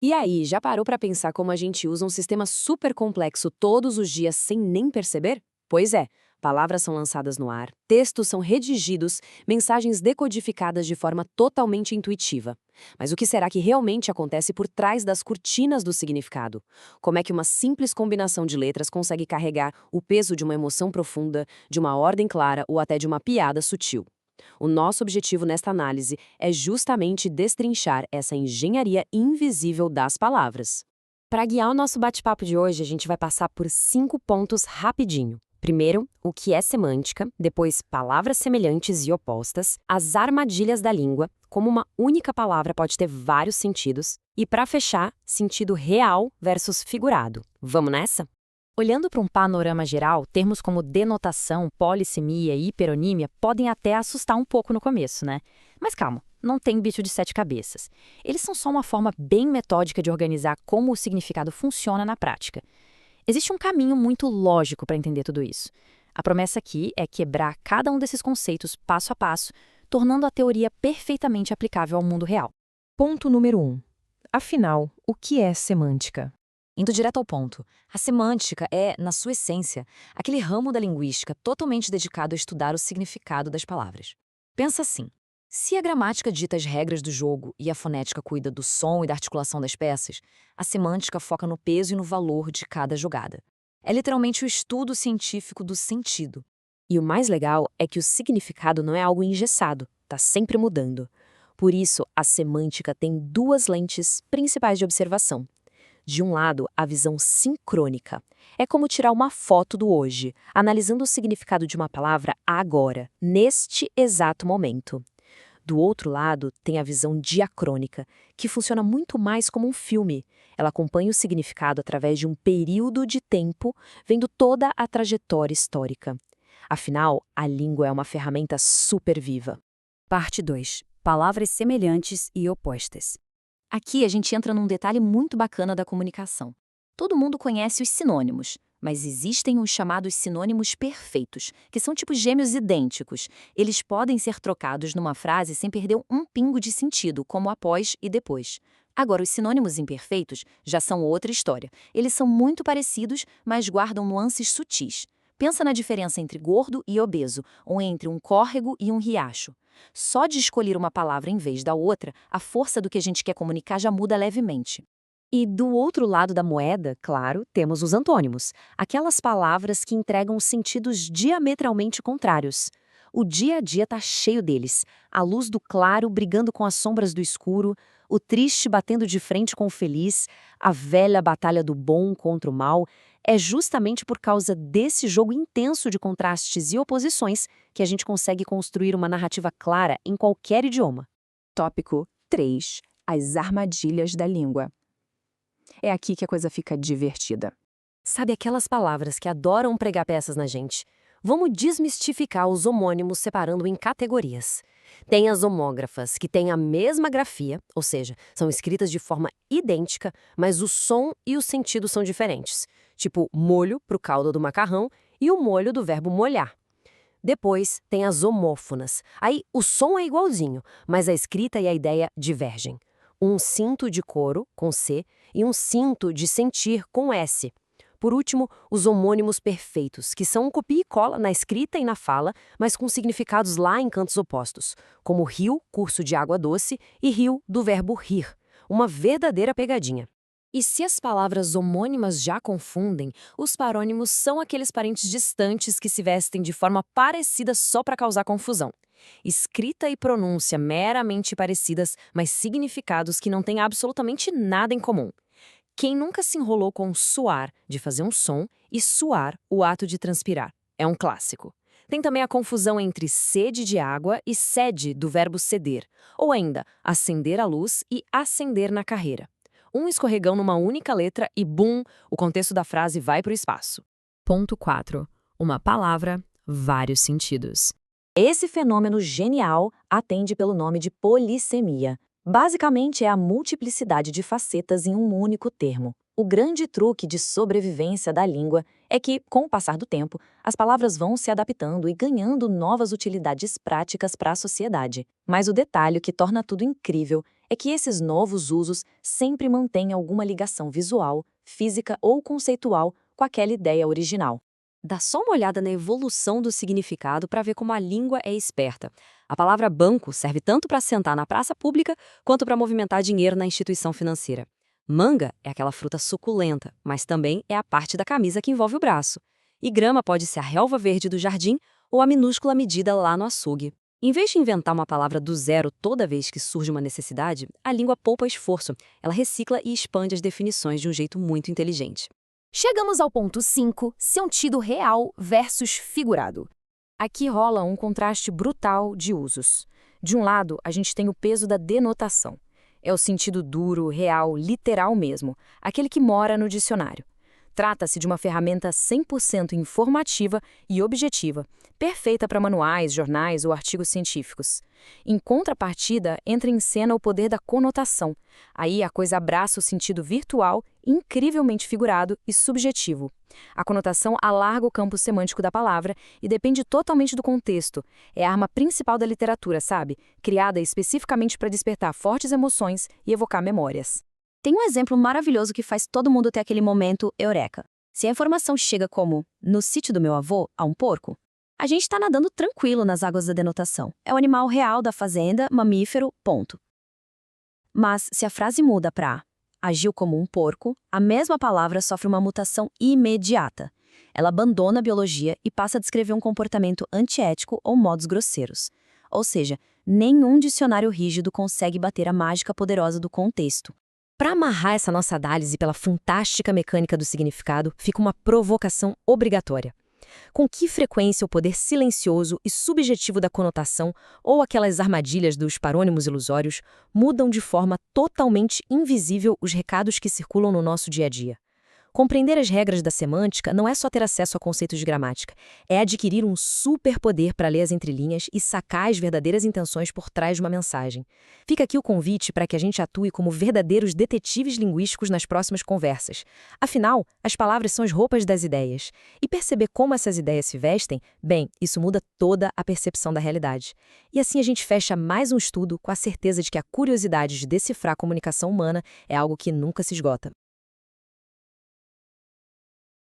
E aí, já parou para pensar como a gente usa um sistema super complexo todos os dias sem nem perceber? Pois é, palavras são lançadas no ar, textos são redigidos, mensagens decodificadas de forma totalmente intuitiva. Mas o que será que realmente acontece por trás das cortinas do significado? Como é que uma simples combinação de letras consegue carregar o peso de uma emoção profunda, de uma ordem clara ou até de uma piada sutil? O nosso objetivo nesta análise é justamente destrinchar essa engenharia invisível das palavras. Para guiar o nosso bate-papo de hoje, a gente vai passar por 5 pontos rapidinho. Primeiro, o que é semântica, depois palavras semelhantes e opostas, as armadilhas da língua, como uma única palavra pode ter vários sentidos, e para fechar, sentido real versus figurado. Vamos nessa? Olhando para um panorama geral, termos como denotação, polissemia e hiperonímia podem até assustar um pouco no começo, né? Mas calma, não tem bicho de 7 cabeças. Eles são só uma forma bem metódica de organizar como o significado funciona na prática. Existe um caminho muito lógico para entender tudo isso. A promessa aqui é quebrar cada um desses conceitos passo a passo, tornando a teoria perfeitamente aplicável ao mundo real. Ponto número 1. Afinal, o que é semântica? Indo direto ao ponto, a semântica é, na sua essência, aquele ramo da linguística totalmente dedicado a estudar o significado das palavras. Pensa assim: se a gramática dita as regras do jogo e a fonética cuida do som e da articulação das peças, a semântica foca no peso e no valor de cada jogada. É literalmente o estudo científico do sentido. E o mais legal é que o significado não é algo engessado, está sempre mudando. Por isso, a semântica tem duas lentes principais de observação. De um lado, a visão sincrônica. É como tirar uma foto do hoje, analisando o significado de uma palavra agora, neste exato momento. Do outro lado, tem a visão diacrônica, que funciona muito mais como um filme. Ela acompanha o significado através de um período de tempo, vendo toda a trajetória histórica. Afinal, a língua é uma ferramenta super viva. Parte 2. Palavras semelhantes e opostas. Aqui a gente entra num detalhe muito bacana da comunicação. Todo mundo conhece os sinônimos, mas existem os chamados sinônimos perfeitos, que são tipos gêmeos idênticos. Eles podem ser trocados numa frase sem perder um pingo de sentido, como após e depois. Agora, os sinônimos imperfeitos já são outra história. Eles são muito parecidos, mas guardam nuances sutis. Pensa na diferença entre gordo e obeso, ou entre um córrego e um riacho. Só de escolher uma palavra em vez da outra, a força do que a gente quer comunicar já muda levemente. E do outro lado da moeda, claro, temos os antônimos, aquelas palavras que entregam sentidos diametralmente contrários. O dia a dia está cheio deles, a luz do claro brigando com as sombras do escuro, o triste batendo de frente com o feliz, a velha batalha do bom contra o mal. É justamente por causa desse jogo intenso de contrastes e oposições que a gente consegue construir uma narrativa clara em qualquer idioma. Tópico 3. As armadilhas da língua. É aqui que a coisa fica divertida. Sabe aquelas palavras que adoram pregar peças na gente? Vamos desmistificar os homônimos separando em categorias. Tem as homógrafas, que têm a mesma grafia, ou seja, são escritas de forma idêntica, mas o som e o sentido são diferentes. Tipo molho para o caldo do macarrão e o molho do verbo molhar. Depois tem as homófonas. Aí o som é igualzinho, mas a escrita e a ideia divergem. Um cinto de couro, com C, e um cinto de sentir, com S. Por último, os homônimos perfeitos, que são um copia e cola na escrita e na fala, mas com significados lá em cantos opostos, como rio, curso de água doce, e rio, do verbo rir. Uma verdadeira pegadinha. E se as palavras homônimas já confundem, os parônimos são aqueles parentes distantes que se vestem de forma parecida só para causar confusão. Escrita e pronúncia meramente parecidas, mas significados que não têm absolutamente nada em comum. Quem nunca se enrolou com suar, de fazer um som, e suar, o ato de transpirar? É um clássico. Tem também a confusão entre sede de água e sede, do verbo ceder, ou ainda acender a luz e acender na carreira. Um escorregão numa única letra e bum, o contexto da frase vai para o espaço. Ponto 4. Uma palavra, vários sentidos. Esse fenômeno genial atende pelo nome de polissemia. Basicamente, é a multiplicidade de facetas em um único termo. O grande truque de sobrevivência da língua é que, com o passar do tempo, as palavras vão se adaptando e ganhando novas utilidades práticas para a sociedade. Mas o detalhe que torna tudo incrível é que esses novos usos sempre mantêm alguma ligação visual, física ou conceitual com aquela ideia original. Dá só uma olhada na evolução do significado para ver como a língua é esperta. A palavra banco serve tanto para sentar na praça pública quanto para movimentar dinheiro na instituição financeira. Manga é aquela fruta suculenta, mas também é a parte da camisa que envolve o braço. E grama pode ser a relva verde do jardim ou a minúscula medida lá no açougue. Em vez de inventar uma palavra do zero toda vez que surge uma necessidade, a língua poupa esforço. Ela recicla e expande as definições de um jeito muito inteligente. Chegamos ao ponto 5, sentido real versus figurado. Aqui rola um contraste brutal de usos. De um lado, a gente tem o peso da denotação. É o sentido duro, real, literal mesmo, aquele que mora no dicionário. Trata-se de uma ferramenta 100% informativa e objetiva, perfeita para manuais, jornais ou artigos científicos. Em contrapartida, entra em cena o poder da conotação. Aí a coisa abraça o sentido virtual, incrivelmente figurado e subjetivo. A conotação alarga o campo semântico da palavra e depende totalmente do contexto. É a arma principal da literatura, sabe? Criada especificamente para despertar fortes emoções e evocar memórias. Tem um exemplo maravilhoso que faz todo mundo ter aquele momento eureka. Se a informação chega como, no sítio do meu avô, há um porco, a gente está nadando tranquilo nas águas da denotação. É o animal real da fazenda, mamífero, ponto. Mas se a frase muda para agiu como um porco, a mesma palavra sofre uma mutação imediata. Ela abandona a biologia e passa a descrever um comportamento antiético ou modos grosseiros. Ou seja, nenhum dicionário rígido consegue bater a mágica poderosa do contexto. Para amarrar essa nossa análise pela fantástica mecânica do significado, fica uma provocação obrigatória. Com que frequência o poder silencioso e subjetivo da conotação ou aquelas armadilhas dos parônimos ilusórios mudam de forma totalmente invisível os recados que circulam no nosso dia a dia? Compreender as regras da semântica não é só ter acesso a conceitos de gramática, é adquirir um superpoder para ler as entrelinhas e sacar as verdadeiras intenções por trás de uma mensagem. Fica aqui o convite para que a gente atue como verdadeiros detetives linguísticos nas próximas conversas. Afinal, as palavras são as roupas das ideias. E perceber como essas ideias se vestem, bem, isso muda toda a percepção da realidade. E assim a gente fecha mais um estudo com a certeza de que a curiosidade de decifrar a comunicação humana é algo que nunca se esgota.